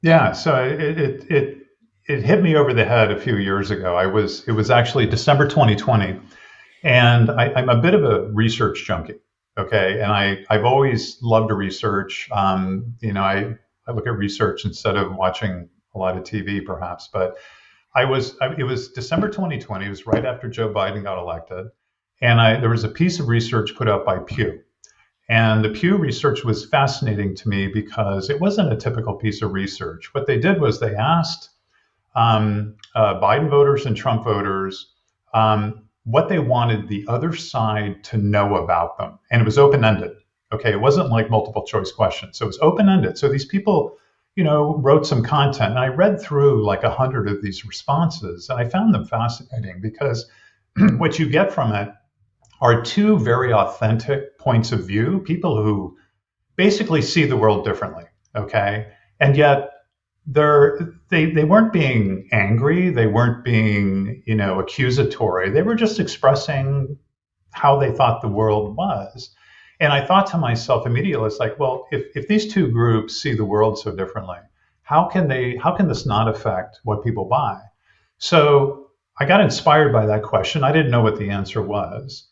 Yeah, so it hit me over the head a few years ago. It was actually December 2020, and I'm a bit of a research junkie. Okay, and I've always loved to research. I look at research instead of watching a lot of TV, perhaps. But it was December 2020. It was right after Joe Biden got elected, and there was a piece of research put out by Pew. And the Pew research was fascinating to me because it wasn't a typical piece of research. What they did was they asked Biden voters and Trump voters what they wanted the other side to know about them. And it was open ended. Okay. It wasn't like multiple choice questions. So it was open ended. So these people, wrote some content. And I read through like 100 of these responses and I found them fascinating because what you get from it are two very authentic points of view, people who basically see the world differently. Okay. And yet they weren't being angry, they weren't being, accusatory. They were just expressing how they thought the world was. And I thought to myself immediately, it's like, well, if these two groups see the world so differently, how can this not affect what people buy? So I got inspired by that question. I didn't know what the answer was.